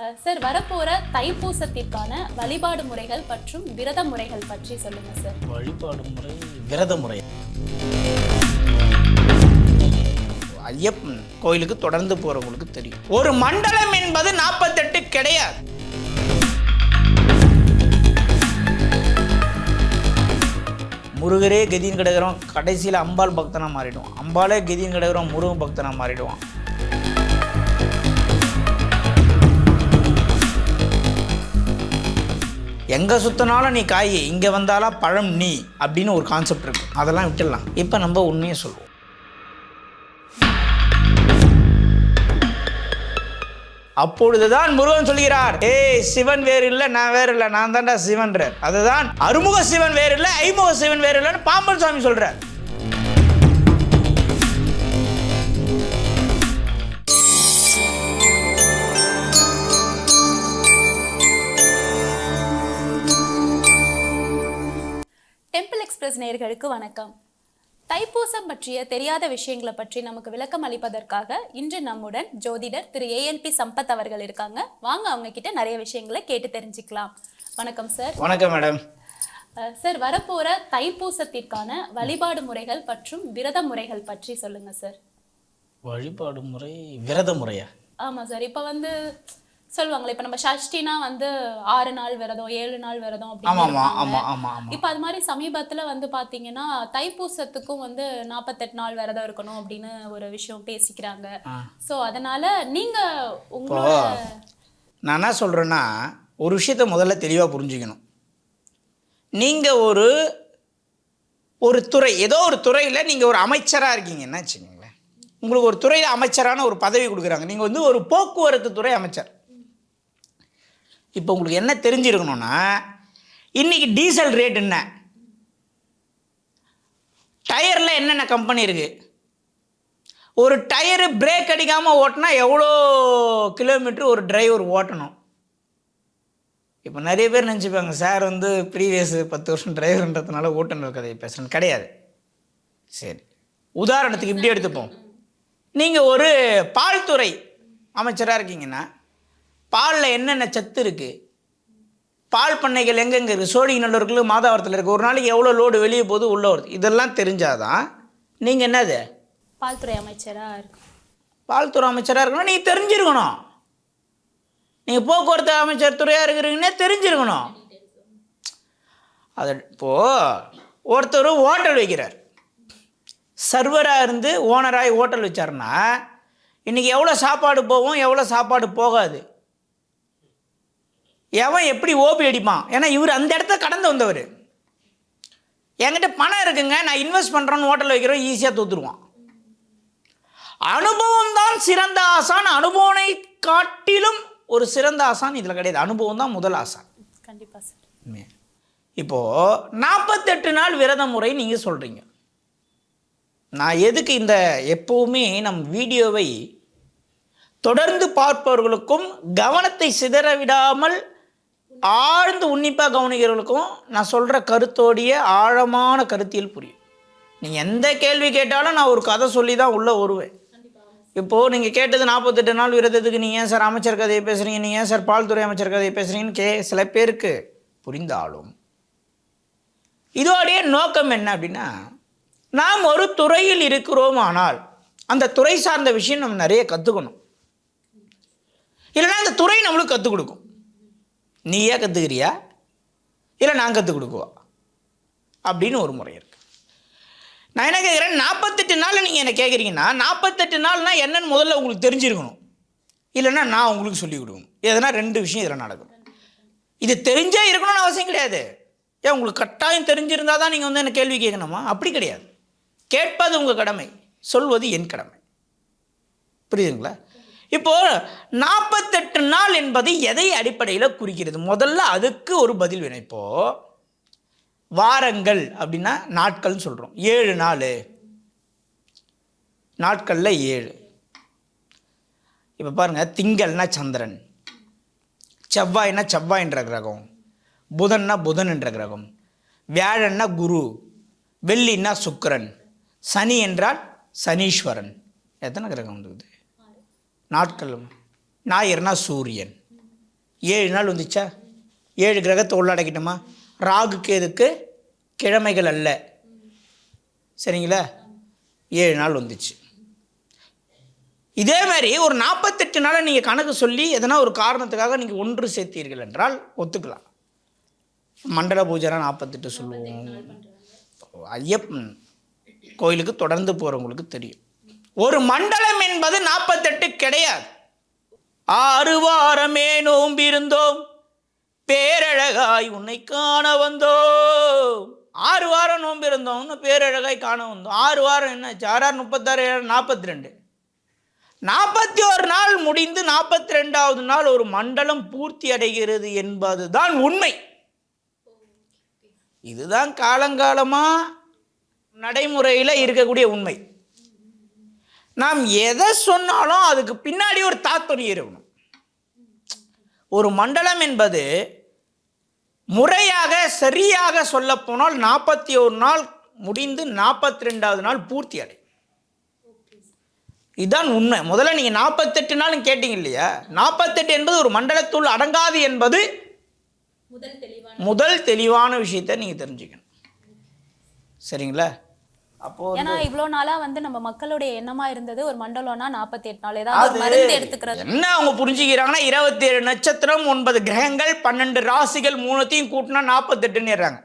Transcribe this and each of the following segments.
Sir, வரப்போற தைப்பூசத்திற்கான வழிபாடு முறைகள் மற்றும் விரத முறைகள் பற்றி சொல்லுங்க சார். வழிபாடு முறை, விரத முறை. ஐயப்பன் கோயிலுக்கு தொடர்ந்து போறவங்களுக்கு தெரியும், ஒரு மண்டலம் என்பது 48 கிடையாது. முருகரே கதின்னு கிடக்கிறோம், கடைசியில் அம்பாள் பக்தனா மாறிடுவான். அம்பாலே கதின்னு கிடக்கிறோம், முருகன் பக்தனா மாறிடுவான். எங்கே சுற்றினாலும் நீ காய், இங்கே வந்தாலும் பழம் நீ அப்படின்னு ஒரு கான்செப்ட் இருக்கு. அதெல்லாம் விட்டுடலாம். இப்போ நம்ம உண்மையை சொல்லுவோம். அப்பொழுதுதான் முருகன் சொல்கிறார், ஏய் சிவன் வேறு இல்லை, நான் வேறு இல்லை, நான் தான்டா சிவன்றார். அதுதான் அறுமுக சிவன் வேறு இல்லை, ஐமுக சிவன் வேறு இல்லைன்னு பாம்பன் சுவாமி சொல்றார். டெம்பிள் எக்ஸ்பிரஸ் நேயர்களுக்கு வணக்கம். தைப்பூசம் பற்றிய தெரியாத விஷயங்களை பற்றி நமக்கு விளக்கம் அளிப்பதற்காக இன்று நம்முடன் ஜோதிடர் திரு ஏஎன்பி சம்பத் அவர்கள் இருக்காங்க. வாங்க அவங்க கிட்ட நிறைய விஷயங்களை கேட்டு தெரிஞ்சுக்கலாம். வணக்கம் சார். வணக்கம் மேடம். சார், வரப்போற தைப்பூசத்திற்கான வழிபாடு முறைகள் மற்றும் விரத முறைகள் பற்றி சொல்லுங்க சார். வழிபாடு முறை, விரத முறையா? ஆமா சார். இப்ப சொல்லுவாங்களே, இப்ப நம்ம சஷ்டினா 6 நாள் விரதம், 7 நாள் விரதம் அப்படின்னு. இப்ப அது மாதிரி சமீபத்துல பாத்தீங்கன்னா தைப்பூசத்துக்கும் 48 நாள் விரதம் இருக்கணும் அப்படின்னு ஒரு விஷயம் பேசிக்கிறாங்க. சோ அதனால நீங்க உங்களோட நான் என்ன சொல்றேன்னா, ஒரு விஷயத்த முதல்ல தெளிவா புரிஞ்சுக்கணும். நீங்க ஒரு துறை, ஏதோ ஒரு துறையில நீங்க ஒரு அமைச்சரா இருக்கீங்கன்னா வச்சுக்கோங்களேன். உங்களுக்கு ஒரு துறையில அமைச்சரான ஒரு பதவி கொடுக்குறாங்க. நீங்க ஒரு போக்குவரத்து துறை அமைச்சர். இப்போ உங்களுக்கு என்ன தெரிஞ்சிருக்கணும்னா, இன்னைக்கு டீசல் ரேட் என்ன, டயரில் என்னென்ன கம்பெனி இருக்குது, ஒரு டயரு பிரேக் அடிக்காமல் ஓட்டினா எவ்வளோ கிலோமீட்டர் ஒரு டிரைவர் ஓட்டணும். இப்போ நிறைய பேர் நினச்சிப்பாங்க, சார் ப்ரீவியஸ் 10 வருஷம் டிரைவர்ன்றதுனால ஓட்டுநர் கதையை பேசுகிறேன்னு. கிடையாது. சரி, உதாரணத்துக்கு இப்படி எடுத்துப்போம். நீங்கள் ஒரு பால் துறை அமைச்சராக இருக்கீங்கன்னா, பாலில் என்னென்ன சத்து இருக்குது, பால் பண்ணைகள் எங்கெங்கே இருக்குது, சோழிங்கநல்லூருக்கு, மாதாவரத்தில் இருக்குது, ஒரு நாளைக்கு எவ்வளோ லோடு வெளியே போகுது உள்ளே வருது, இதெல்லாம் தெரிஞ்சாதான் நீங்கள் என்னது பால்துறை அமைச்சராக இருக்கு. பால்துறை அமைச்சராக இருக்கணும். நீங்கள் தெரிஞ்சிருக்கணும். நீங்கள் போக்குவரத்து அமைச்சர் துறையாக இருக்கிறீங்கன்னே தெரிஞ்சிருக்கணும். அது இப்போது ஒருத்தர் ஹோட்டல் வைக்கிறார், சர்வராக இருந்து ஓனராகி ஹோட்டல் வச்சாருன்னா இன்றைக்கி எவ்வளோ சாப்பாடு போகும், எவ்வளோ சாப்பாடு போகாது, எவன் எப்படி ஓபி அடிப்பான். ஏன்னா இவர் அந்த இடத்த கடந்து வந்தவர். என்கிட்ட பணம் இருக்குங்க, நான் இன்வெஸ்ட் பண்ணுறேன்னு ஹோட்டல் வைக்கிறோம், ஈஸியாக தூத்துருவான். அனுபவம் தான் சிறந்த ஆசான். அனுபவனை காட்டிலும் ஒரு சிறந்த ஆசான் இதில் கிடையாது. அனுபவம் தான் முதல் ஆசான். கண்டிப்பாக சார். இப்போது 48 நாள் விரத முறை நீங்கள் சொல்கிறீங்க. நான் எதுக்கு எப்போவுமே நம் வீடியோவை தொடர்ந்து பார்ப்பவர்களுக்கும் கவனத்தை சிதற விடாமல் ஆழ்ந்து உன்னிப்பாக கவனிக்கிறவர்களுக்கும் நான் சொல்கிற கருத்தோடைய ஆழமான கருத்தியல் புரியும். நீங்கள் எந்த கேள்வி கேட்டாலும் நான் ஒரு கதை சொல்லி தான் உள்ளே வருவேன். இப்போது நீங்கள் கேட்டது 48 நாள் விரதத்துக்கு நீங்கள் ஏன் சார் அமைச்சர் கதையை பேசுகிறீங்க, நீங்கள் ஏன் சார் பால்துறை அமைச்சர் கதையை பேசுகிறீங்கன்னு சில பேருக்கு புரிந்தாலும் இதோடைய நோக்கம் என்ன அப்படின்னா, நாம் ஒரு துறையில் இருக்கிறோம், ஆனால் அந்த துறை சார்ந்த விஷயம் நம்ம நிறைய கற்றுக்கணும். இல்லைனா அந்த துறை நம்மளுக்கு கற்றுக் கொடுக்கும். நீ ஏன் கற்றுக்கிறியா, இல்லை நான் கற்றுக் கொடுக்குவா அப்படின்னு ஒரு முறை இருக்குது. நான் என்ன கேட்குறேன், 48 நாள் நீங்கள் என்ன கேட்குறீங்கன்னா, 48 நாள்னால் என்னன்னு முதல்ல உங்களுக்கு தெரிஞ்சிருக்கணும். இல்லைன்னா நான் உங்களுக்கு சொல்லிக் கொடுக்கணும். எதனா 2 விஷயம் இதில் நடக்கும். இது தெரிஞ்சே இருக்கணும்னு அவசியம் கிடையாது. ஏன் உங்களுக்கு கட்டாயம் தெரிஞ்சிருந்தால் தான் நீங்கள் என்ன கேள்வி கேட்கணுமா? அப்படி கிடையாது. கேட்பது உங்கள் கடமை, சொல்வது என் கடமை. புரியுதுங்களா? இப்போது 48 நாள் என்பது எதை அடிப்படையில் குறிக்கிறது? முதல்ல அதுக்கு ஒரு பதில் வேணும். இப்போது வாரங்கள் அப்படின்னா நாட்கள்னு சொல்கிறோம். 7 நாள், நாட்களில் 7. இப்போ பாருங்கள், திங்கள்னா சந்திரன், செவ்வாய்னா செவ்வாய்ன்ற கிரகம், புதன்னா புதன் என்ற கிரகம், வியாழன்னா குரு, வெள்ளின்னா சுக்கிரன், சனி என்றால் சனீஸ்வரன். எத்தனை கிரகம் இருக்குது? நாட்கள். ஞாயிறுனா சூரியன். 7 நாள் வந்துச்சா? 7 கிரகத்தை உள்ளடக்கிட்டோமா? ராகு கேதுக்கு கிழமைகள் அல்ல, சரிங்களா? 7 நாள் வந்துச்சு. இதே மாதிரி ஒரு 48 நாளை நீங்கள் கணக்கு சொல்லி எதனா ஒரு காரணத்துக்காக நீங்கள் ஒன்று சேர்த்தீர்கள் என்றால் ஒத்துக்கலாம். மண்டல பூஜைனா 48 சொல்லுவோம். ஐயப்பன் கோயிலுக்கு தொடர்ந்து போகிறவங்களுக்கு தெரியும். ஒரு மண்டலம் என்பது 48 கிடையாது. 6 வாரமே நோம்பிருந்தோம், பேரழகாய் உன்னை காண வந்தோம். 6 வாரம் நோம்பிருந்தோம்னு பேரழகாய் காண வந்தோம். 6 வாரம் என்னாச்சு? 6 36 42. 41 நாள் முடிந்து 42வது நாள் ஒரு மண்டலம் பூர்த்தி அடைகிறது என்பதுதான் உண்மை. இதுதான் காலங்காலமாக நடைமுறையில் இருக்கக்கூடிய உண்மை. நாம் எதை சொன்னாலும் அதுக்கு பின்னாடி ஒரு தாத்பரியம் இருக்கணும். ஒரு மண்டலம் என்பது முறையாக சரியாக சொல்லப்போனால் 41 நாள் முடிந்து 42வது நாள் பூர்த்தி அடையும். இதுதான் உண்மை. முதல்ல நீங்கள் 48 நாள் கேட்டீங்க இல்லையா? 48 என்பது ஒரு மண்டலத்துள் அடங்காது என்பது முதல் தெளிவான விஷயத்தை நீங்கள் தெரிஞ்சுக்கணும், சரிங்களா? அப்போ ஏன்னா இவ்வளோ நாளா வந்து நம்ம மக்களுடைய எண்ணமா இருந்தது ஒரு மண்டலம்னா 48 நாள் ஏதாவது மருந்து எடுத்துக்கிறது. என்ன அவங்க புரிஞ்சுக்கிறாங்கன்னா 27 நட்சத்திரம் 9 கிரகங்கள் 12 ராசிகள் மூணுத்தையும் கூட்டினா 48ன்னுறாங்க.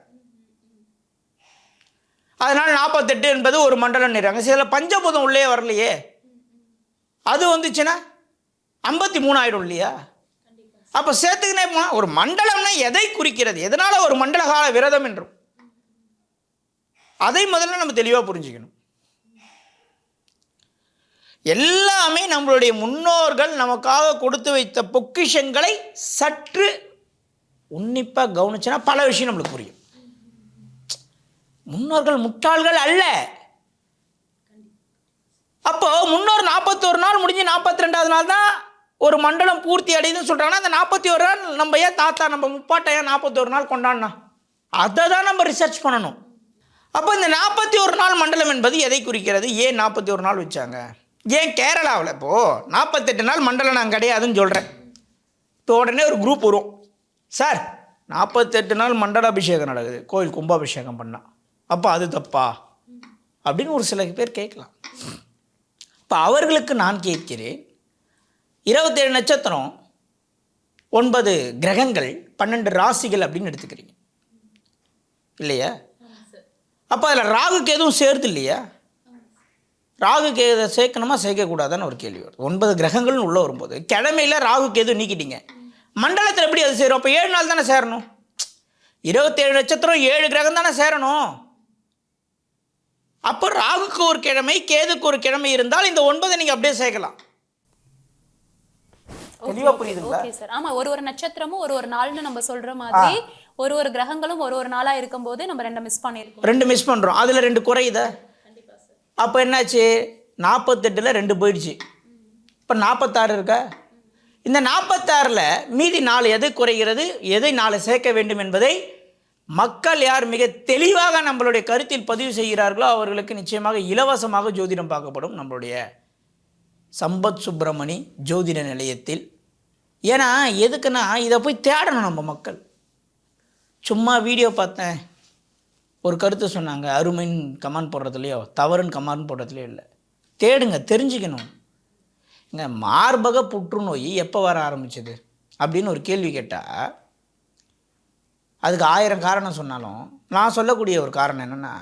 அதனால 48 என்பது ஒரு மண்டலம்னுறாங்க. சில பஞ்சபூதம் உள்ளே வரலையே, அது வந்துச்சுன்னா 53 ஆயிடும் இல்லையா? அப்போ சேர்த்துக்கினே போனால் ஒரு மண்டலம்னா எதை குறிக்கிறது, எதனால ஒரு மண்டல கால விரதம் என்றும் அதை முதல்ல நம்ம தெளிவாக புரிஞ்சுக்கணும். எல்லாமே நம்மளுடைய முன்னோர்கள் நமக்காக கொடுத்து வைத்த பொக்கிஷங்களை சற்று உன்னிப்பாக கவனிச்சனா பல விஷயம் நம்மளுக்கு புரியும். முன்னோர்கள் முட்டாள்கள் அல்ல. அப்போ முன்னோர் 41 நாள் முடிஞ்சு 42வது நாள் தான் ஒரு மண்டலம் பூர்த்தி அடையுதுன்னு சொல்கிறாங்கன்னா அந்த 41 நாள் நம்ம ஏன் தாத்தா நம்ம முப்பாட்டை ஏன் 41 நாள் கொண்டாடினா அதை தான் நம்ம ரிசர்ச் பண்ணணும். அப்போ இந்த 41 நாள் மண்டலம் என்பது எதை குறிக்கிறது? ஏன் 41 நாள் வச்சாங்க? ஏன் கேரளாவில் இப்போது 48 நாள் மண்டலம் நான் கிடையாதுன்னு சொல்கிறேன். இப்போ உடனே ஒரு குரூப் வரும், சார் 48 நாள் மண்டல அபிஷேகம் நடக்குது, கோயில் கும்பாபிஷேகம் பண்ணால் அப்போ அது தப்பா அப்படின்னு ஒரு சில பேர் கேட்கலாம். இப்போ அவர்களுக்கு நான் கேட்கிறேன், 27 நட்சத்திரம் 9 கிரகங்கள் 12 ராசிகள் அப்படின்னு எடுத்துக்கிறீங்க இல்லையா? அப்போ அதில் ராகுக்கு எதுவும் சேர்த்து இல்லையா? ராகுக்கு எதை சேர்க்கணுமா சேர்க்கக்கூடாதான்னு ஒரு கேள்வி வரும். 9 கிரகங்கள்னு உள்ளே வரும்போது கிழமையில் ராகுக்கு எதுவும் நீக்கிட்டீங்க, மண்டலத்தில் எப்படி அது சேரும்? அப்போ 7 நாள் தானே சேரணும். 27 நட்சத்திரம் 7 கிரகம் தானே சேரணும். அப்போ ராகுக்கு ஒரு கிழமை கேதுக்கு ஒரு கிழமை இருந்தால் இந்த 9 நீங்கள் அப்படியே சேர்க்கலாம். தெளிவா புரியுதுங்களா? Okay sir. ஆமா, ஒரு நட்சத்திரமும் ஒரு நாள்னு நம்ம சொல்ற மாதிரி ஒரு கிரகங்களும் ஒரு நாளா இருக்கும்போது நம்ம 2 மிஸ் பண்ணிருக்கோம். 2 மிஸ் பண்றோம். அதுல 2 குறையுதா? கண்டிப்பா சார். அப்ப என்னாச்சு? 48ல 2 போயிடுச்சு. இப்ப 46 இருக்கா? இந்த 46ல மீதி 4 எது குறைகிறது, எதை 4 சேர்க்க வேண்டும் என்பதை மக்கள் யார் மிக தெளிவாக நம்மளுடைய கருத்தில் பதிவு செய்கிறார்களோ அவர்களுக்கு நிச்சயமாக இலவசமாக ஜோதிடம் பார்க்கப்படும் நம்மளுடைய சம்பத் சுப்பிரமணி ஜோதிட நிலையத்தில். ஏன்னா எதுக்குன்னா இதை போய் தேடணும் நம்ம மக்கள். சும்மா வீடியோ பார்த்தேன் ஒரு கருத்து சொன்னாங்க, அருமைன்னு கமெண்ட் போடுறதுலையோ தவறுன்னு கமெண்ட் போடுறதுலையோ இல்லை. தேடுங்க, தெரிஞ்சுக்கணும். இங்கே மார்பக புற்றுநோய் எப்போ வர ஆரம்பிச்சது அப்படின்னு ஒரு கேள்வி கேட்டால் அதுக்கு 1000 காரணம் சொன்னாலும் நான் சொல்லக்கூடிய ஒரு காரணம் என்னென்னா,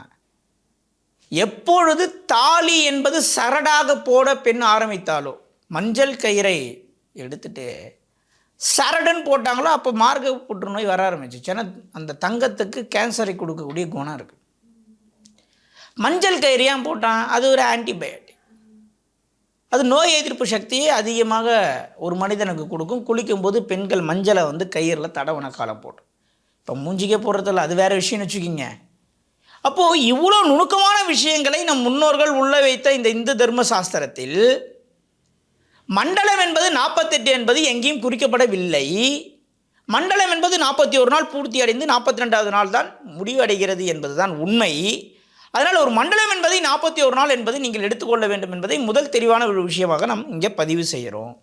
எப்பொழுது தாலி என்பது சரடாக போட பெண் ஆரம்பித்தாலோ, மஞ்சள் கயிறை எடுத்துட்டு சரடுன்னு போட்டாங்களோ அப்போ மார்பக புற்றுநோய் வர ஆரம்பிச்சிச்சு. ஏன்னா அந்த தங்கத்துக்கு கேன்சரை கொடுக்கக்கூடிய குணம் இருக்குது. மஞ்சள் கயிறு ஏன் போட்டான்? அது ஒரு ஆன்டிபயோட்டிக். அது நோய் எதிர்ப்பு சக்தியை அதிகமாக ஒரு மனிதனுக்கு கொடுக்கும். குளிக்கும்போது பெண்கள் மஞ்சளை கயிறில் தடவன காலம் போட்டு இப்போ மூஞ்சிக்கே போடுறதில்ல, அது வேறு விஷயம்னு வச்சுக்கிங்க. அப்போது இவ்வளோ நுணுக்கமான விஷயங்களை நம் முன்னோர்கள் உள்ள வைத்த இந்த இந்து தர்ம சாஸ்திரத்தில் மண்டலம் என்பது 48 என்பது எங்கேயும் குறிக்கப்படவில்லை. மண்டலம் என்பது 41 நாள் பூர்த்தி அடைந்து 42வது நாள் தான் முடிவடைகிறது என்பது தான் உண்மை. அதனால் ஒரு மண்டலம் என்பதை 41 நாள் என்பது நீங்கள் எடுத்துக்கொள்ள வேண்டும் என்பதை முதல் தெளிவான ஒரு விஷயமாக நாம் இங்கே பதிவு செய்கிறோம்.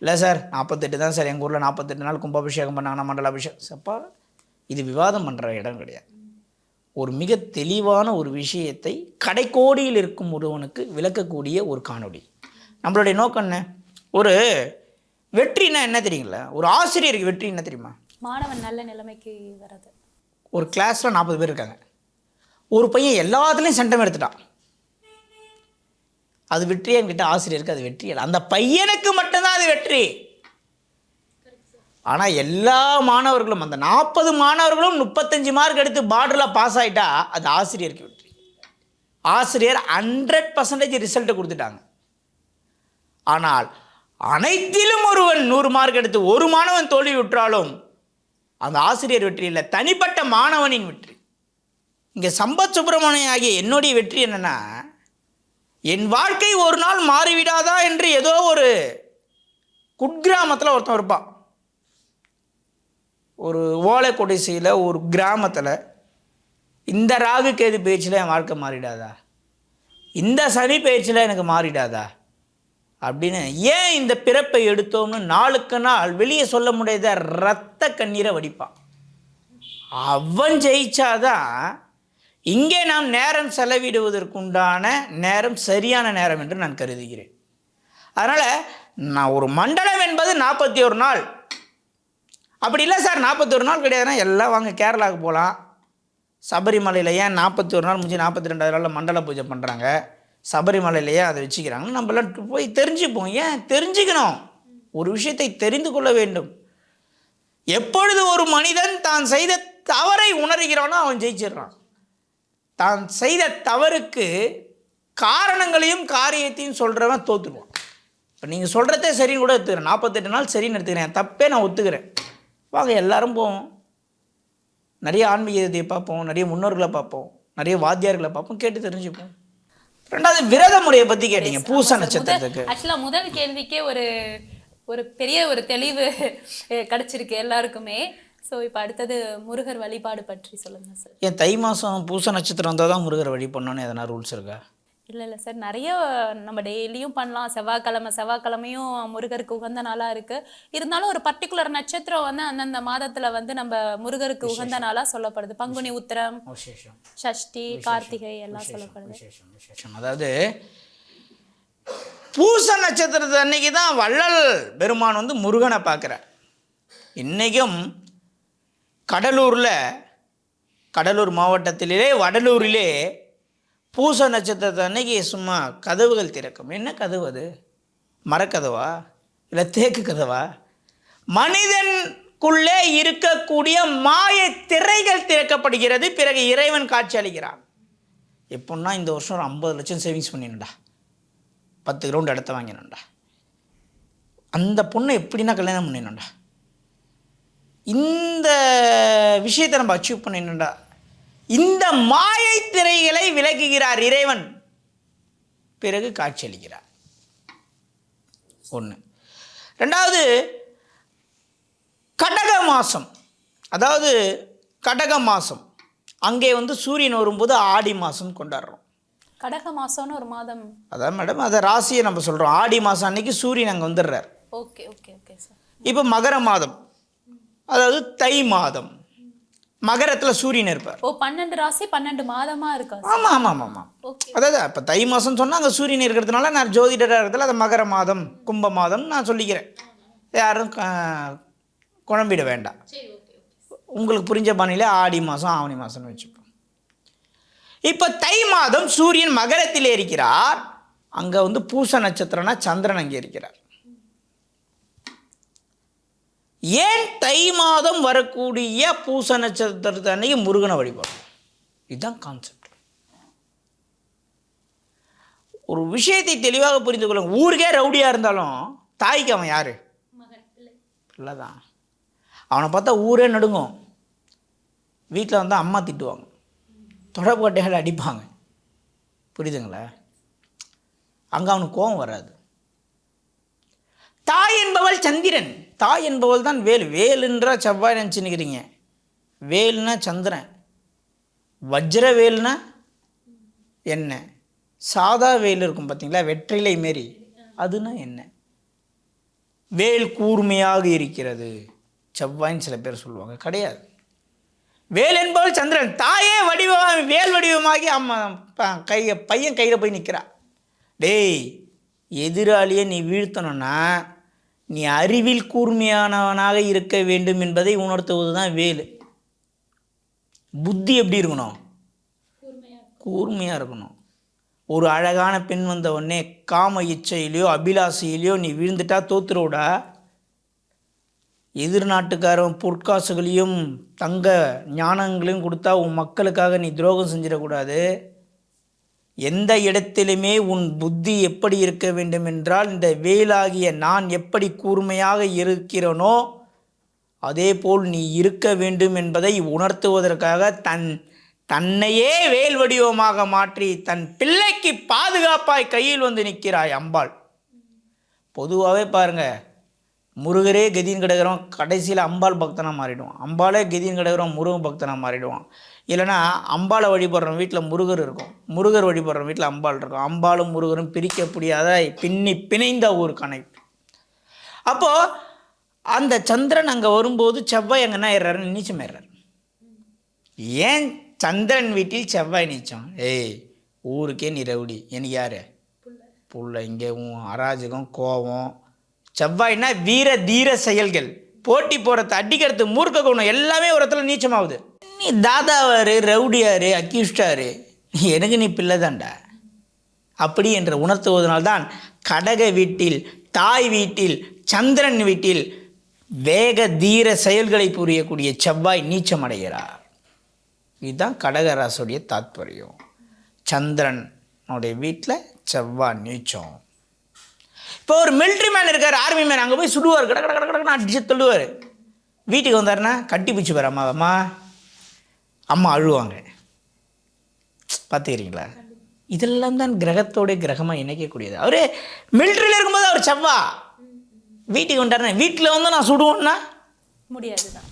இல்லை சார் 48 தான் சார், எங்கள் ஊரில் 48 நாள் கும்பாபிஷேகம் பண்ணாங்கன்னா மண்டலாபிஷேகம். சப்பா இது விவாதம் பண்ணுற இடம் கிடையாது. ஒரு மிக தெளிவான ஒரு விஷயத்தை கடைக்கோடியில் இருக்கும் ஒருவனுக்கு விளக்கக்கூடிய ஒரு காணொளி. நம்மளுடைய நோக்கம் என்ன? ஒரு வெற்றினா என்ன தெரியுங்களா? ஒரு ஆசிரியருக்கு வெற்றி என்ன தெரியுமா? மாணவன் நல்ல நிலைமைக்கு வர்றது. ஒரு கிளாஸில் 40 பேர் இருக்காங்க, ஒரு பையன் எல்லாத்துலேயும் சென்டம் எடுத்துட்டான், அது வெற்றியே கிட்ட ஆசிரியருக்கு அது வெற்றி இல்லை. அந்த பையனுக்கு மட்டும்தான் அது வெற்றி. ஆனால் எல்லா மாணவர்களும், அந்த 40 மாணவர்களும் 35 மார்க் எடுத்து பார்டரில் பாஸ் ஆகிட்டா அது ஆசிரியருக்கு வெற்றி. ஆசிரியர் 100% ரிசல்ட்டை கொடுத்துட்டாங்க. ஆனால் அனைத்திலும் ஒருவன் 100 மார்க் எடுத்து ஒரு மாணவன் தோல்வி விட்டாலும் அந்த ஆசிரியர் வெற்றி இல்லை, தனிப்பட்ட மாணவனின் வெற்றி. இங்கே சம்பத் சுப்பிரமணியம் ஆகிய என்னுடைய வெற்றி என்னென்னா, என் வாழ்க்கை ஒரு நாள் மாறிவிடாதா என்று ஏதோ ஒரு குட்கிராமத்தில் ஒருத்தன் இருப்பான், ஒரு ஓலை கொடிசையில் ஒரு கிராமத்தில், இந்த ராகு கேது பயிற்சியில் என் வாழ்க்கை மாறிடாதா, இந்த சனி பயிற்சியில் எனக்கு மாறிடாதா அப்படின்னு ஏன் இந்த பிறப்பை எடுத்தோம்னு நாளுக்கு நாள் வெளியே சொல்ல முடியாத இரத்த கண்ணீரை வடிப்பான். அவன் ஜெயிச்சாதான் இங்கே நாம் நேரம் செலவிடுவதற்குண்டான நேரம் சரியான நேரம் என்று நான் கருதுகிறேன். அதனால் நான் ஒரு மண்டலம் என்பது 41 நாள். அப்படி இல்லை சார் 41 நாள் கிடையாதுன்னா எல்லாம் வாங்க கேரளாவுக்கு போகலாம். சபரிமலையில் ஏன் 41 நாள் முடிஞ்சு 42வது நாளில் மண்டல பூஜை பண்ணுறாங்க, சபரிமலையிலேயே அதை வச்சுக்கிறாங்க. நம்மளாம் போய் தெரிஞ்சுப்போம். ஏன் தெரிஞ்சுக்கணும்? ஒரு விஷயத்தை தெரிந்து கொள்ள வேண்டும். எப்பொழுது ஒரு மனிதன் தான் செய்த தவறை உணர்கிறானோ அவன் ஜெயிச்சிடுறான். தான் செய்த தவறுக்கு காரணங்களையும் காரியத்தையும் சொல்கிறவன் தோற்றுருவான். இப்போ நீங்கள் சொல்கிறதே சரின்னு கூட எடுத்துக்கிறேன், 48 நாள் சரின்னு எடுத்துக்கிறேன், தப்பே நான் ஒத்துக்கிறேன். வாங்க எல்லாரும் போவோம், நிறைய ஆன்மீகத்தை பார்ப்போம், நிறைய முன்னோர்களை பார்ப்போம், நிறைய வாத்தியார்களை பார்ப்போம், கேட்டு தெரிஞ்சுப்போம். ரெண்டாவது விரத முறையை பற்றி கேட்டீங்க, பூச நட்சத்திரத்துக்கு. ஆக்சுவலாக முதல் கேள்விக்கே ஒரு பெரிய ஒரு தெளிவு கிடைச்சிருக்கு எல்லாருக்குமே. ஸோ இப்போ அடுத்தது முருகர் வழிபாடு பற்றி சொல்லுங்கள் சார். ஏன் தை மாதம் பூச நட்சத்திரம் வந்தால் தான் முருகர் வழிபடணும்னு எதனா ரூல்ஸ் இருக்கா? இல்லை சார், நிறைய நம்ம டெய்லியும் பண்ணலாம். செவ்வாய்க்கிழமையும் முருகருக்கு உகந்த நாளாக இருக்குது. இருந்தாலும் ஒரு பர்டிகுலர் நட்சத்திரம் வந்து அந்தந்த மாதத்தில் வந்து நம்ம முருகருக்கு உகந்த நாளாக சொல்லப்படுது. பங்குனி உத்திரம், சஷ்டி, கார்த்திகை எல்லாம் சொல்லப்படுது. அதாவது பூச நட்சத்திரத்து அன்னைக்கு தான் வள்ளல் பெருமான் வந்து முருகனை பார்க்குறார். இன்றைக்கும் கடலூர் மாவட்டத்திலே வடலூரிலே பூச நட்சத்திரத்தை அன்னைக்கு சும்மா கதவுகள் திறக்கும். என்ன கதவு அது? மரக்கதவா இல்லை தேக்கு கதவா? மனிதனுக்குள்ளே இருக்கக்கூடிய மாய திரைகள் திறக்கப்படுகிறது. பிறகு இறைவன் காட்சி அளிக்கிறான். எப்படின்னா இந்த வருஷம் ஒரு 50 லட்சம் சேவிங்ஸ் பண்ணிடா, 10 கிரவுண்ட் இடத்த வாங்கினோம்டா, அந்த பொண்ணை எப்படின்னா கல்யாணம் பண்ணிடணும்டா, இந்த விஷயத்தை நம்ம அச்சீவ் பண்ணிடணும்டா. இந்த மாயை திரைகளை விலக்குகிறார் இறைவன், பிறகு காட்சியளிக்கிறார். ஒன்று. ரெண்டாவது, கடக மாதம், அதாவது கடக மாதம் அங்கே வந்து சூரியன் வரும்போது ஆடி மாதம் கொண்டாடுறோம். கடக மாதம்னு ஒரு மாதம், அதான் மேடம், அதை ராசியை நம்ம சொல்கிறோம். ஆடி மாதம் அன்னைக்கு சூரியன் அங்கே வந்துடுறார். Okay okay okay sir. இப்போ மகர மாதம், அதாவது தை மாதம், மகரத்தில் சூரியன் இருப்பார். 12 ராசி 12 மாதமாக இருக்கா? ஆமாம் ஆமாம் ஆமாம். அதாவது இப்போ தை மாதம் சொன்னால் அங்கே சூரியன் இருக்கிறதுனால நான் ஜோதிடராக இருக்கிறதுல அதை மகர மாதம் கும்ப மாதம் நான் சொல்லிக்கிறேன். யாரும் குழம்பிட வேண்டாம். உங்களுக்கு புரிஞ்ச பாணியில் ஆடி மாதம் ஆவணி மாதம்னு வச்சுப்போம். இப்போ தை மாதம் சூரியன் மகரத்தில் இருக்கிறார். அங்கே வந்து பூச நட்சத்திரம்னா சந்திரன் அங்கே இருக்கிறார். ஏன் தை மாதம் வரக்கூடிய பூச நட்சத்திரத்தை அன்னைக்கு முருகனை வழிபாடும்? இதுதான் கான்செப்ட். ஒரு விஷயத்தை தெளிவாக புரிந்து கொள்ளுங்க. ஊருக்கே ரவுடியாக இருந்தாலும் தாய்க்கு அவன் யார்? பிள்ளை தான். அவனை பார்த்தா ஊரே நடுங்கும். வீட்டில் வந்தால் அம்மா திட்டுவாங்க, தொடர்பு கட்டைகள் அடிப்பாங்க. புரியுதுங்களா? அங்கே அவனுக்கு கோபம் வராது. தாய் என்பவள் சந்திரன், தாய் என்பவள் தான் வேல். வேலுன்றா செவ்வாய் நினச்சின்னுக்கிறீங்க, வேலுனா சந்திரன். வஜ்ர வேலுனா என்ன? சாதா வேல் இருக்கும் பார்த்தீங்களா, வெற்றிலை மாரி, அதுனா என்ன? வேல் கூர்மையாக இருக்கிறது. செவ்வாய்ன்னு சில பேர் சொல்லுவாங்க, கிடையாது. வேல் என்பவள் சந்திரன். தாயே வடிவமாக வேல் வடிவமாகி அம்மா பையன் கையில் போய் நிற்கிறா. டேய், எதிராளியை நீ வீழ்த்தணும்னா நீ அறிவில் கூர்மையானவனாக இருக்க வேண்டும் என்பதை உணர்த்துவது தான் வேல். புத்தி எப்படி இருக்கணும்? கூர்மையாக இருக்கணும். ஒரு அழகான பெண் வந்த உடனே காம இச்சையிலையோ அபிலாசையிலையோ நீ விழுந்துட்டா தோத்துருவோடா. எதிர்நாட்டுக்காரன் பொற்காசுகளையும் தங்க ஞானங்களையும் கொடுத்தா உன் மக்களுக்காக நீ துரோகம் செஞ்சிடக்கூடாது. எந்த இடத்திலுமே உன் புத்தி எப்படி இருக்க வேண்டும் என்றால், இந்த வேலாகிய நான் எப்படி கூர்மையாக இருக்கிறேனோ அதே போல் நீ இருக்க வேண்டும் என்பதை உணர்த்துவதற்காக தன்னையே வேல் வடிவமாக மாற்றி தன் பிள்ளைக்கு பாதுகாப்பாய் கையில் வந்து நிற்கிறாய் அம்பாள். பொதுவாகவே பாருங்கள், முருகரே கதின்னு கிடக்கிறோம், கடைசியில் அம்பாள் பக்தனாக மாறிடுவான். அம்பாலே கதின்னு கிடக்கிறோம், முருகன் பக்தனாக மாறிடுவான். இல்லைனா அம்பாளை வழிபடுற வீட்டில் முருகர் இருக்கும், முருகர் வழிபடுற வீட்டில் அம்பாள் இருக்கும். அம்பாளும் முருகரும் பிரிக்க முடியாத பிணைந்த ஒரு கணைப்பு. அப்போது அந்த சந்திரன் அங்கே வரும்போது செவ்வாய் அங்கே என்ன ஆயிடுறாரு? நீச்சம் ஆயிடுறாரு. ஏன் சந்திரன் வீட்டில் செவ்வாய் நீச்சம்? ஏய், ஊருக்கே நீ ரவுடி, எனக்கு யார் புள்ள? இங்கே அராஜகம், கோபம். செவ்வாய்னா வீர தீர செயல்கள், போட்டி போடுறது, அடிக்கிறது, மூர்க்க குணம் எல்லாமே ஒரு இடத்துல நீச்சமாகுது. நீ தாதாவாரு, ரவுடியாரு, அக்யூஸ்டாரு, எனக்கு நீ பிள்ளை தான்டா அப்படி என்று உணர்த்துவதனால்தான் கடக வீட்டில், தாய் வீட்டில், சந்திரன் வீட்டில் வேக தீர செயல்களை புரியக்கூடிய செவ்வாய் நீச்சம் அடைகிறார். இதுதான் கடகராசுடைய தாத்பரியம். சந்திரனுடைய வீட்டில் செவ்வாய் நீச்சம். இப்போ ஒரு மிலிட்ரி மேன் இருக்கார், ஆர்மி மேன், அங்கே போய் சுடுவார், கட கட கட கடன்னு அடிச்சு தள்ளுவார். வீட்டுக்கு வந்தாருன்னா கட்டி பிடிச்சி போகிற அம்மா அம்மா அழுவாங்க. பார்த்துக்கிறீங்களா? இதெல்லாம் தான் கிரகத்தோடைய கிரகமாக இணைக்கக்கூடியது. அவர் மிலிட்ரியில் இருக்கும்போது அவர் செவ்வா, வீட்டுக்கு வந்துட்டாருன்னா வீட்டில் வந்து நான் சுடுவோன்னா முடியாது தான்.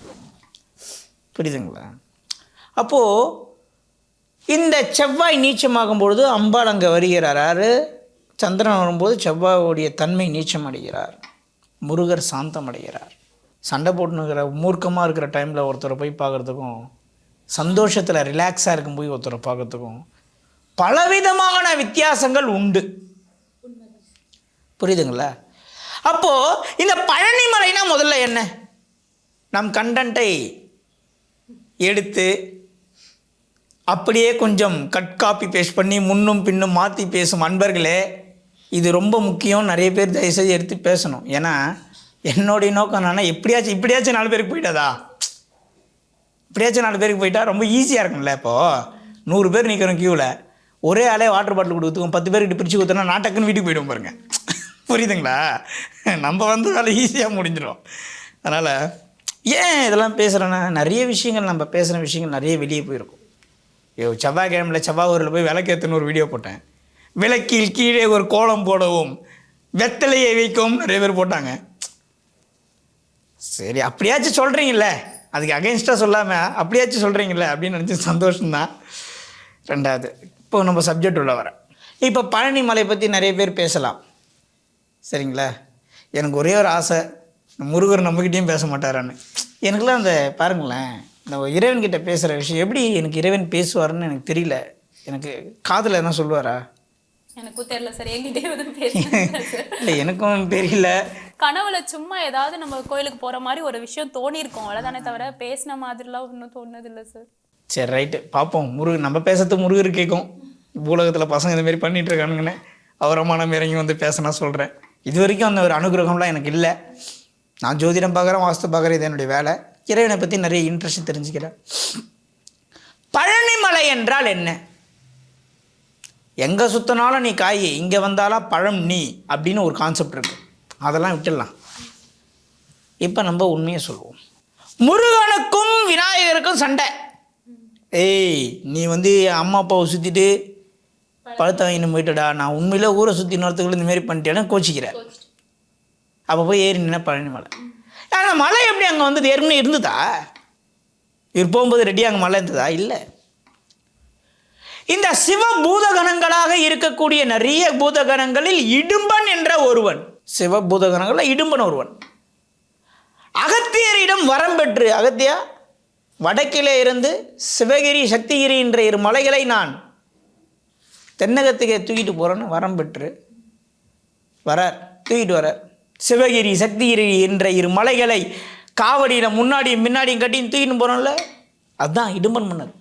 புரியுதுங்களா? அப்போது இந்த செவ்வாய் நீச்சமாகும் பொழுது அம்பாள் அங்கே வருகிறார். யார்? சந்திரன் வரும்போது செவ்வாயுடைய தன்மை நீச்சம் அடைகிறார், முருகர் சாந்தம் அடைகிறார். சண்டை போட்டுனுக்கிற மூர்க்கமாக இருக்கிற டைமில் ஒருத்தரை போய் பார்க்குறதுக்கும், சந்தோஷத்தில் ரிலாக்ஸாக இருக்கும் போய் ஒருத்தரை பார்க்குறதுக்கும் பலவிதமான வித்தியாசங்கள் உண்டு. புரியுதுங்களா? அப்போது இந்த பழனிமலைனா முதல்ல என்ன? நம் கண்டென்ட்டை எடுத்து அப்படியே கொஞ்சம் கட் காப்பி பேஸ்ட் பண்ணி முன்னும் பின்னும் மாற்றி பேசும் அன்பர்களே, இது ரொம்ப முக்கியம். நிறைய பேர் தயவுசெய்து எடுத்து பேசணும். ஏன்னா என்னுடைய நோக்கம் என்னன்னா, இப்படியாச்சும் 4 பேருக்கு போயிட்டாதா, இப்படியாச்சும் 4 பேருக்கு போயிட்டா ரொம்ப ஈஸியாக இருக்கும்ல. இப்போது 100 பேர் நிற்கிறோம் க்யூவில், ஒரே ஆளே வாட்டர் பாட்டில் கொடுத்துக்கும், 10 பேர்கிட்ட பிரித்து கொடுத்தோன்னா நாட்டக்குன்னு வீட்டுக்கு போய்டும் பாருங்க. புரியுதுங்களா? நம்ம வந்து வேலை ஈஸியாக முடிஞ்சிடும். அதனால் ஏன் இதெல்லாம் பேசுகிறேன்னா, நிறைய விஷயங்கள் நம்ம பேசுகிற விஷயங்கள் நிறைய வெளியே போயிருக்கும். செவ்வாய்க்கிழமையில் செவ்வாய் ஊரில் போய் விளக்கேற்றுன்னு ஒரு வீடியோ போட்டேன். விளக்கில் கீழே ஒரு கோலம் போடவும் வெத்தலையை வைக்கவும் நிறைய பேர் போட்டாங்க. சரி, அப்படியாச்சும் சொல்கிறீங்கள, அதுக்கு அகைன்ஸ்டாக சொல்லாமல் அப்படியாச்சும் சொல்கிறீங்கள அப்படின்னு நினச்சி சந்தோஷம்தான். ரெண்டாவது, இப்போ நம்ம சப்ஜெக்ட் உள்ள வர, இப்போ பழனி மலை பற்றி நிறைய பேர் பேசலாம், சரிங்களா? எனக்கு ஒரே ஒரு ஆசை, முருகர் நம்மக்கிட்டேயும் பேச மாட்டாரான்னு. எனக்குலாம் அந்த பாருங்களேன், இந்த இறைவன்கிட்ட பேசுகிற விஷயம் எப்படி எனக்கு இறைவன் பேசுவார்னு எனக்கு தெரியல. எனக்கு காதில் என்ன சொல்லுவாரா? எனக்கும் தெரியல சார், என்கிட்டே இல்லை, எனக்கும் தெரியல. கனவுல சும்மா ஏதாவது நம்ம கோயிலுக்கு போகிற மாதிரி ஒரு விஷயம் தோணியிருக்கோம், அவ்வளோதானே தவிர பேசின மாதிரிலாம் ஒன்றும் தோணுதில்லை சார். சரி, ரைட்டு, பார்ப்போம். முருகர் நம்ம பேசுறது முருகர் கேட்கும். பூலகத்தில் பசங்க இதுமாரி பண்ணிகிட்டு இருக்கானுங்கன்னு அவரமாக நம்ம இறங்கி வந்து பேசினா சொல்கிறேன். இது வரைக்கும் அந்த ஒரு அனுகிரகம்லாம் எனக்கு இல்லை. நான் ஜோதிடம் பார்க்குறேன், வாஸ்து பார்க்குறேன், இது என்னுடைய வேலை. இறைவனை பற்றி நிறைய இன்ட்ரெஸ்ட் தெரிஞ்சுக்கிறேன். பழனிமலை என்றால் என்ன? எங்கே சுற்றினாலும் நீ காய், இங்கே வந்தாலும் பழம் நீ அப்படின்னு ஒரு கான்செப்ட் இருக்குது. அதெல்லாம் விட்டுடலாம். இப்போ நம்ம உண்மையை சொல்லுவோம். முருகனுக்கும் விநாயகருக்கும் சண்டை. ஏய், நீ வந்து அம்மா அப்பாவை சுற்றிட்டு பழத்தை வாங்கிட்டு போயிட்டடா, நான் உண்மையில ஊரை சுற்றி இன்னொருத்துக்குள்ள இந்தமாரி பண்ணிட்டேன்னு கோச்சிக்கிறேன். அப்போ போய் ஏறி நின்னா பழனி மலை. ஆனால் மலை எப்படி அங்கே வந்து ஏற்கனவே இருந்ததா? இவர் போகும்போது ரெடியாக அங்கே மலை இருந்ததா? இல்லை. இந்த சிவ பூதகணங்களாக இருக்கக்கூடிய நிறைய பூதகணங்களில் இடும்பன் என்ற ஒருவன், சிவபூதகணங்களில் இடும்பன் ஒருவன். அகத்தியரிடம் வரம் பெற்று, அகத்தியா வடக்கிலே இருந்து சிவகிரி சக்திகிரி என்ற 2 மலைகளை நான் தென்னகத்துக்கே தூக்கிட்டு போகிறேன்னு வரம் பெற்று வரார், தூக்கிட்டு வரார். சிவகிரி சக்திகிரி என்ற 2 மலைகளை காவடியில் முன்னாடியும் பின்னாடியும் கட்டி தூக்கிட்டு போகிறோம்ல, அதுதான் இடும்பன் மன்னர்.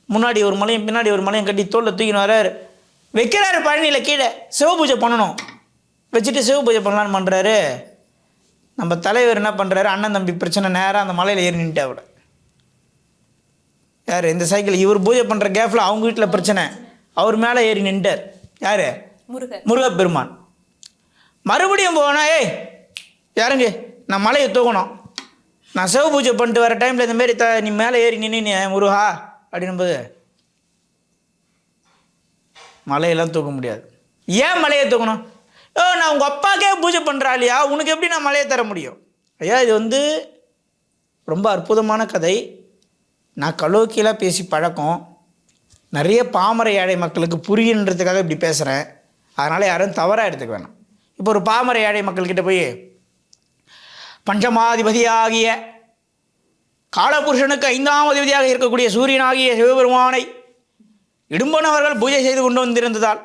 முன்னாடி ஒரு மலையும் பின்னாடி ஒரு மலையும் கட்டி தோளில் தூக்கின்னு வரார். வைக்கிறாரு பழனியில் கீழே சிவபூஜை பண்ணணும். வச்சுட்டு சிவபூஜை பண்ணலான்னு பண்ணுறாரு. நம்ம தலைவர் என்ன பண்ணுறாரு, அண்ணன் தம்பி பிரச்சனை, நேராக அந்த மலையில் ஏறி நின்ட்டு அவட யார் இந்த சைக்கிள் இவர் பூஜை பண்ணுற கேப்பில் அவங்க வீட்டில் பிரச்சனை, அவர் மேலே ஏறி நின்றார். யார்? முருகப்பெருமான். மறுபடியும் போனா, ஏய் யாருங்க நான் மலையை தூக்கணும், நான் சிவ பூஜை பண்ணிட்டு வர டைமில் இந்தமாரி நீ மேலே ஏறி நின்று முருகா அப்படின்னும்போது மலையெல்லாம் தூக்க முடியாது. ஏன் மலையை தூக்கணும்? நான் உங்கள் அப்பாக்கே பூஜை பண்ணுறா இல்லையா, உனக்கு எப்படி நான் மலையை தர முடியும்? ஐயா இது ரொம்ப அற்புதமான கதை. நான் கலோக்கியலாக பேசி பழக்கம், நிறைய பாமர ஏழை மக்களுக்கு புரியுன்றதுக்காக இப்படி பேசுகிறேன். அதனால் யாரும் தவறாக எடுத்துக்க வேணாம். இப்போ ஒரு பாமர ஏழை மக்கள்கிட்ட போய் பஞ்சமாதிபதியாகிய காலபுருஷனுக்கு 5ஆம் அதிபதியாக இருக்கக்கூடிய சூரியனாகிய சிவபெருமானை இடும்பன் அவர்கள் பூஜை செய்து கொண்டு வந்திருந்ததால்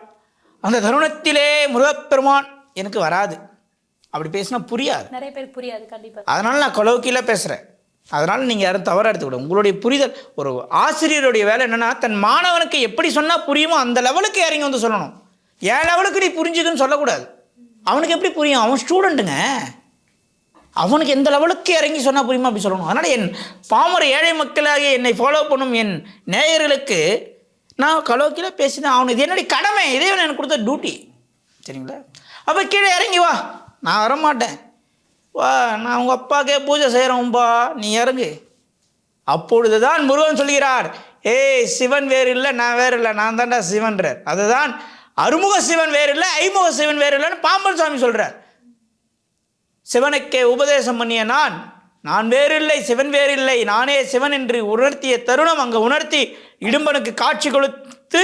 அந்த தருணத்திலே முருகப்பெருமான் எனக்கு வராது அப்படி பேசினா புரியாது, நிறைய பேருக்கு புரியாது கண்டிப்பாக. அதனால் நான் கொலோக்கியில் பேசுகிறேன். அதனால் நீங்கள் யாரும் தவறாக எடுத்துக்கிடும். உங்களுடைய புரிதல், ஒரு ஆசிரியருடைய வேலை என்னென்னா தன் மாணவனுக்கு எப்படி சொன்னால் புரியுமோ அந்த லெவலுக்கு இறங்கி வந்து சொல்லணும். என் லெவலுக்கு நீ புரிஞ்சுக்குன்னு சொல்லக்கூடாது. அவனுக்கு எப்படி புரியும்? அவன் ஸ்டூடெண்ட்டுங்க, அவனுக்கு எந்த லெவலுக்கு இறங்கி சொன்னால் புரியுமா அப்படி சொல்லணும். அதனால் என் பாமர ஏழை மக்களாகிய என்னை ஃபாலோ பண்ணும் என் நேயர்களுக்கு நான் கலோக்கியில் பேசினேன். அவனுக்கு இது என்னுடைய கடமை, இதே எனக்கு கொடுத்த டியூட்டி, சரிங்களா? அப்போ கீழே இறங்கி வா, நான் வரமாட்டேன், வா நான் உங்கள் அப்பாக்கே பூஜை செய்கிறோம்பா, நீ இறங்கு. அப்பொழுது தான் முருகன் சொல்கிறார், ஏய் சிவன் வேறு இல்லை, நான் வேறு இல்லை, நான் தான்டா சிவன்றார். அதுதான் அறுமுக சிவன் வேறு இல்லை, ஐமுக சிவன் வேறு இல்லைன்னு பாம்பன் சாமி சொல்கிறார். சிவனுக்கே உபதேசம் பண்ணிய நான் வேறு இல்லை, சிவன் வேறு இல்லை, நானே சிவன் என்று உணர்த்திய தருணம் அங்கே உணர்த்தி இடும்பனுக்கு காட்சி கொடுத்து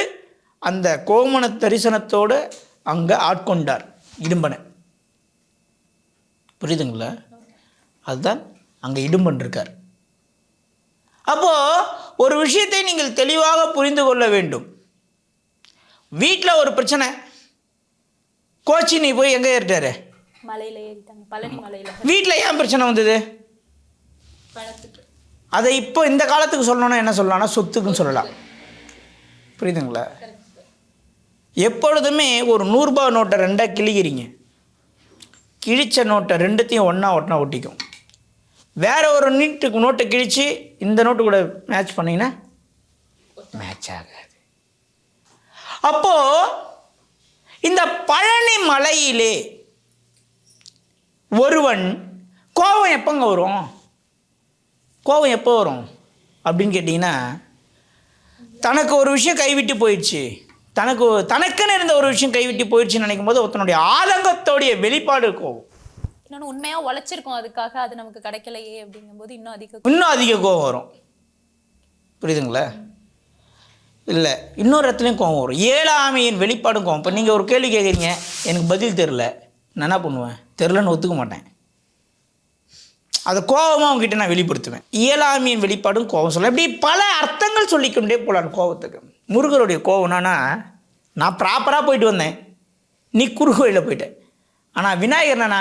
அந்த கோமண தரிசனத்தோடு அங்கே ஆட்கொண்டார் இடும்பனை. புரியுதுங்களா? அதுதான் அங்கே இடும்பன் இருக்கார். அப்போது ஒரு விஷயத்தை நீங்கள் தெளிவாக புரிந்து கொள்ள வேண்டும். வீட்டில் ஒரு பிரச்சனை, கோச்சி நீ போய் எங்கே ஏறிட்டாரு? மலையில் ஏறிட்டாங்க, பழனி மலையில். வீட்டில் ஏன் பிரச்சனை வந்தது? அதை இப்போ இந்த காலத்துக்கு சொல்லணும்னா என்ன சொல்லலாம்னா சொத்துக்குன்னு சொல்லலாம். புரியுதுங்களா? எப்பொழுதுமே ஒரு 100 ரூபாய் நோட்டை 2ஆக கிழிக்கிறீங்க, கிழிச்ச நோட்டை 2த்தையும் ஒன்றா ஒட்டிக்கும். வேற ஒரு நோட்டை கிழித்து இந்த நோட்டு கூட மேட்ச் பண்ணிங்கன்னா மேட்ச் ஆகாது. அப்போது இந்த பழனி மலையிலே ஒருவன் கோபம் எப்போங்க வரும்? கோபம் எப்போ வரும் அப்படின்னு கேட்டிங்கன்னா, தனக்கு ஒரு விஷயம் கைவிட்டு போயிடுச்சு, தனக்குன்னு இருந்த ஒரு விஷயம் கைவிட்டு போயிடுச்சுன்னு நினைக்கும் போது ஒருத்தனுடைய ஆதங்கத்தோடைய வெளிப்பாடு கோபம். இன்னொன்று உண்மையாக உழைச்சிருக்கோம் அதுக்காக, அது நமக்கு கிடைக்கலையே அப்படிங்கும்போது இன்னும் அதிக கோபம் வரும். புரியுதுங்களா? இல்லை, இன்னொரு இடத்துலையும் கோபம் வரும். ஏழாமையின் வெளிப்பாடும் கோபம். இப்போ நீங்கள் ஒரு கேள்வி கேட்குறீங்க, எனக்கு பதில் தெரில, நான் என்ன பண்ணுவேன்? தெரிலன்னு ஒத்துக்க மாட்டேன், அதை கோபமாக அவங்ககிட்ட நான் வெளிப்படுத்துவேன். இயலாமையின் வெளிப்பாடும் கோபம் சொல்ல. இப்படி பல அர்த்தங்கள் சொல்லிக்கொண்டே போகலாம் கோபத்துக்கு. முருகருடைய கோபம்னா, நான் ப்ராப்பராக போயிட்டு வந்தேன், நீ குறுக்கு வழியில் போயிட்டேன். ஆனால் விநாயகர்னா,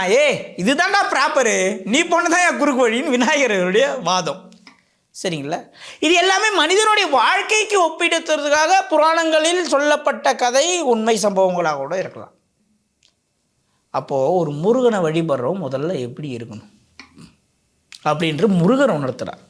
இதுதான்டா ப்ராப்பரு, நீ போனதான் என் குறுக்கு வழின்னு விநாயகருடைய வாதம். சரிங்களா? இது எல்லாமே மனிதனுடைய வாழ்க்கைக்கு ஒப்பிடுத்துறதுக்காக புராணங்களில் சொல்லப்பட்ட கதை, உண்மை சம்பவங்களாக கூட இருக்கலாம். அப்போது ஒரு முருகனை வழிபடுறோம் முதல்ல எப்படி இருக்கணும் அப்படின்று முருகன் உணர்த்துறார்.